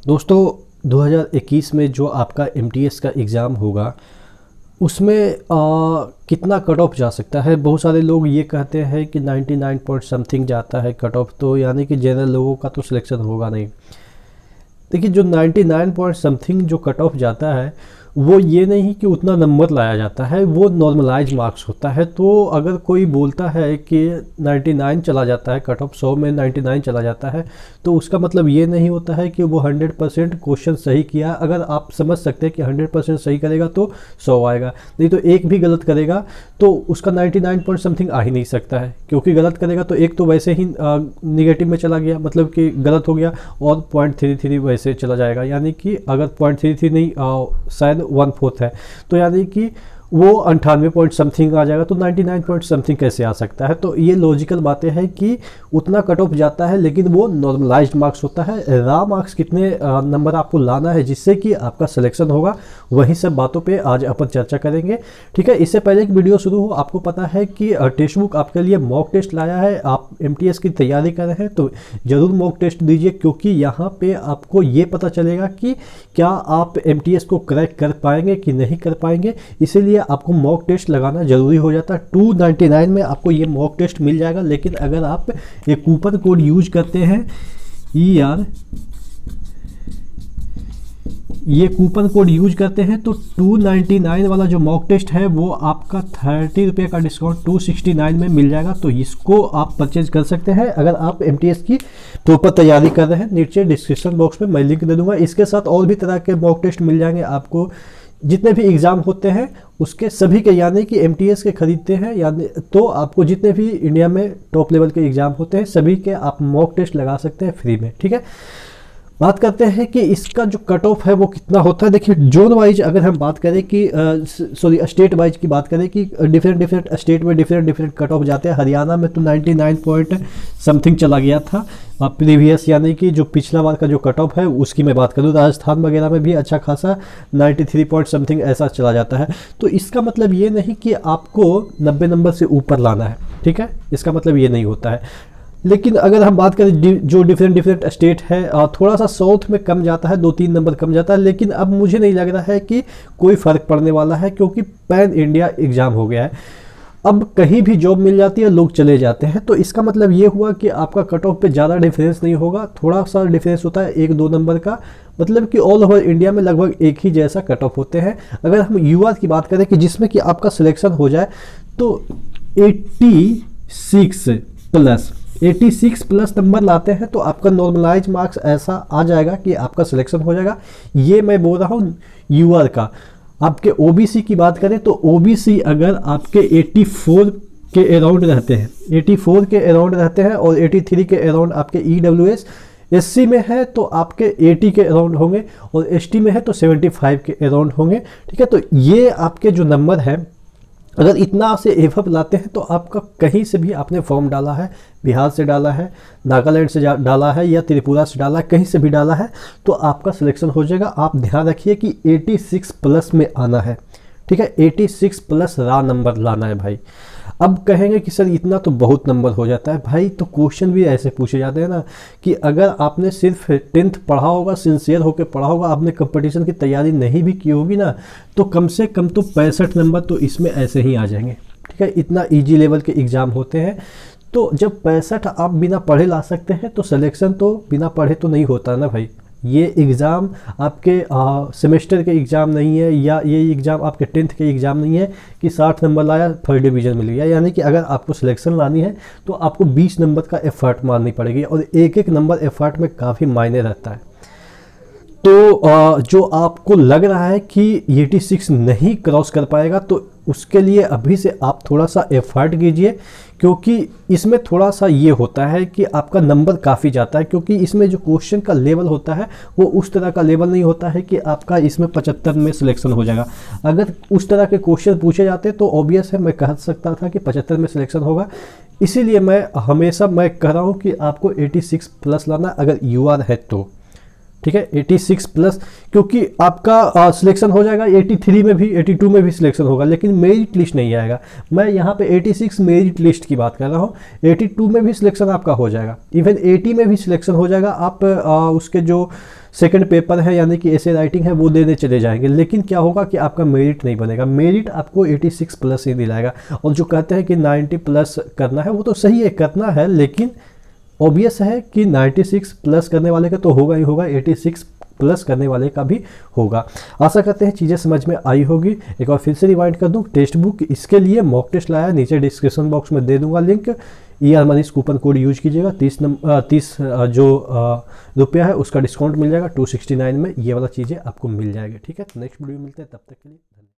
दोस्तों 2021 में जो आपका एमटीएस का एग्ज़ाम होगा उसमें कितना कट ऑफ जा सकता है। बहुत सारे लोग ये कहते हैं कि 99 पॉइंट समथिंग जाता है कट ऑफ, तो यानी कि जनरल लोगों का तो सिलेक्शन होगा नहीं। देखिए जो 99 पॉइंट समथिंग जो कट ऑफ जाता है वो ये नहीं कि उतना नंबर लाया जाता है, वो नॉर्मलाइज मार्क्स होता है। तो अगर कोई बोलता है कि 99 चला जाता है कट ऑफ, 100 में 99 चला जाता है, तो उसका मतलब ये नहीं होता है कि वो 100% क्वेश्चन सही किया। अगर आप समझ सकते हैं कि 100% सही करेगा तो 100 आएगा, नहीं तो एक भी गलत करेगा तो उसका 99 पॉइंट समथिंग आ ही नहीं सकता है, क्योंकि गलत करेगा तो एक तो वैसे ही निगेटिव में चला गया, मतलब कि गलत हो गया, और 0.33 वैसे चला जाएगा। यानी कि अगर 0.33 नहीं शायद 1/4 है, तो यानी कि वो 98 पॉइंट समथिंग आ जाएगा। तो 99 पॉइंट समथिंग कैसे आ सकता है? तो ये लॉजिकल बातें हैं कि उतना कट ऑफ जाता है, लेकिन वो नॉर्मलाइज्ड मार्क्स होता है। रा मार्क्स कितने नंबर आपको लाना है जिससे कि आपका सिलेक्शन होगा, वही सब बातों पे आज अपन चर्चा करेंगे। ठीक है, इससे पहले कि वीडियो शुरू हो, आपको पता है कि टेक्स्ट बुक आपके लिए मॉक टेस्ट लाया है। आप एमटीएस की तैयारी कर रहे हैं तो ज़रूर मॉक टेस्ट दीजिए, क्योंकि यहाँ पे आपको ये पता चलेगा कि क्या आप एमटीएस को क्रैक कर पाएंगे कि नहीं कर पाएंगे। इसीलिए आपको मॉक टेस्ट लगाना जरूरी हो जाता है। 299 में आपको ये मॉक टेस्ट मिल जाएगा, लेकिन अगर आप एक कूपन कोड यूज करते हैं ये कूपन कोड यूज करते हैं तो 299 वाला जो मॉक टेस्ट है वो आपका 30 रुपये का डिस्काउंट 269 में मिल जाएगा। तो इसको आप परचेज कर सकते हैं अगर आप एमटीएस की प्रॉपर तैयारी कर रहे हैं। नीचे डिस्क्रिप्शन बॉक्स में मैं लिंक दे दूंगा। इसके साथ और भी तरह के मॉक टेस्ट मिल जाएंगे आपको, जितने भी एग्ज़ाम होते हैं उसके सभी के, यानी कि एमटीएस के खरीदते हैं यानी तो आपको जितने भी इंडिया में टॉप लेवल के एग्ज़ाम होते हैं सभी के आप मॉक टेस्ट लगा सकते हैं फ्री में। ठीक है, बात करते हैं कि इसका जो कट ऑफ है वो कितना होता है। देखिए जोन वाइज अगर हम बात करें कि स्टेट वाइज की बात करें कि डिफरेंट स्टेट में डिफरेंट कट ऑफ जाते हैं। हरियाणा में तो 99 पॉइंट समथिंग चला गया था प्रीवियस, यानी कि जो पिछला बार का जो कट ऑफ है उसकी मैं बात करूँ। राजस्थान वगैरह में भी अच्छा खासा 93 पॉइंट समथिंग ऐसा चला जाता है। तो इसका मतलब ये नहीं कि आपको 90 नंबर से ऊपर लाना है, ठीक है, इसका मतलब ये नहीं होता है। लेकिन अगर हम बात करें जो डिफरेंट स्टेट है, थोड़ा सा साउथ में कम जाता है, 2-3 नंबर कम जाता है। लेकिन अब मुझे नहीं लग रहा है कि कोई फ़र्क पड़ने वाला है, क्योंकि पैन इंडिया एग्ज़ाम हो गया है। अब कहीं भी जॉब मिल जाती है, लोग चले जाते हैं। तो इसका मतलब ये हुआ कि आपका कट ऑफ पे ज़्यादा डिफरेंस नहीं होगा, थोड़ा सा डिफरेंस होता है 1-2 नंबर का, मतलब कि ऑल ओवर इंडिया में लगभग एक ही जैसा कट ऑफ होते हैं। अगर हम यूआर की बात करें कि जिसमें कि आपका सिलेक्शन हो जाए तो 86 प्लस नंबर लाते हैं तो आपका नॉर्मलाइज मार्क्स ऐसा आ जाएगा कि आपका सिलेक्शन हो जाएगा। ये मैं बोल रहा हूँ यूआर का। आपके ओबीसी की बात करें तो ओबीसी अगर आपके 84 के अराउंड रहते हैं, 84 के अराउंड रहते हैं और 83 के अराउंड आपके ईडब्ल्यूएस, एससी में है तो आपके 80 के अराउंड होंगे और एसटी में है तो 75 के अराउंड होंगे। ठीक है, तो ये आपके जो नंबर है, अगर इतना से एवअप लाते हैं तो आपका कहीं से भी आपने फॉर्म डाला है, बिहार से डाला है, नागालैंड से डाला है या त्रिपुरा से डाला है, कहीं से भी डाला है तो आपका सिलेक्शन हो जाएगा। आप ध्यान रखिए कि 86 प्लस में आना है। ठीक है, 86 प्लस रा नंबर लाना है भाई। अब कहेंगे कि सर इतना तो बहुत नंबर हो जाता है भाई, तो क्वेश्चन भी ऐसे पूछे जाते हैं ना कि अगर आपने सिर्फ 10th पढ़ा होगा, सिंसियर होकर पढ़ा होगा, आपने कंपटीशन की तैयारी नहीं भी की होगी ना, तो कम से कम तो 65 नंबर तो इसमें ऐसे ही आ जाएंगे। ठीक है, इतना ईजी लेवल के एग्ज़ाम होते हैं। तो जब 65 आप बिना पढ़े ला सकते हैं तो सिलेक्शन तो बिना पढ़े तो नहीं होता ना भाई। ये एग्ज़ाम आपके सेमेस्टर के एग्ज़ाम नहीं है, या ये एग्ज़ाम आपके 10th के एग्ज़ाम नहीं है कि 60 नंबर लाया फर्स्ट डिवीज़न मिल गया। यानी कि अगर आपको सिलेक्शन लानी है तो आपको 20 नंबर का एफर्ट मारनी पड़ेगी, और एक नंबर एफर्ट में काफ़ी मायने रहता है। तो जो आपको लग रहा है कि 86 नहीं क्रॉस कर पाएगा तो उसके लिए अभी से आप थोड़ा सा एफर्ट कीजिए, क्योंकि इसमें थोड़ा सा ये होता है कि आपका नंबर काफ़ी जाता है, क्योंकि इसमें जो क्वेश्चन का लेवल होता है वो उस तरह का लेवल नहीं होता है कि आपका इसमें 75 में सिलेक्शन हो जाएगा। अगर उस तरह के क्वेश्चन पूछे जाते तो ऑब्वियस है, मैं कह सकता था कि 75 में सिलेक्शन होगा। इसीलिए मैं हमेशा कह रहा हूँ कि आपको 86 प्लस लाना अगर यूआर है तो। ठीक है, 86 प्लस, क्योंकि आपका सिलेक्शन हो जाएगा 83 में भी, 82 में भी सिलेक्शन होगा, लेकिन मेरिट लिस्ट नहीं आएगा। मैं यहाँ पे 86 मेरिट लिस्ट की बात कर रहा हूँ। 82 में भी सिलेक्शन आपका हो जाएगा, इवन 80 में भी सिलेक्शन हो जाएगा। आप उसके जो सेकंड पेपर है यानी कि ऐसे राइटिंग है वो देने चले जाएंगे, लेकिन क्या होगा कि आपका मेरिट नहीं बनेगा, मेरिट आपको 86 प्लस ही दिलाएगा। और जो कहते हैं कि 90 प्लस करना है वो तो सही है, करना है, लेकिन ऑब्वियस है कि 96 प्लस करने वाले का तो होगा ही होगा, 86 प्लस करने वाले का भी होगा। आशा करते हैं चीज़ें समझ में आई होगी। एक बार फिर से रिवाइंड कर दूं, टेक्स्ट बुक इसके लिए मॉक टेस्ट लाया, नीचे डिस्क्रिप्शन बॉक्स में दे दूंगा link. ER Manish coupon code use कीजिएगा, 30 जो रुपया है उसका डिस्काउंट मिल जाएगा 269 में, ये वाला चीज़ें आपको मिल जाएगा। ठीक है, नेक्स्ट वीडियो मिलते हैं, तब तक के लिए धन्यवाद।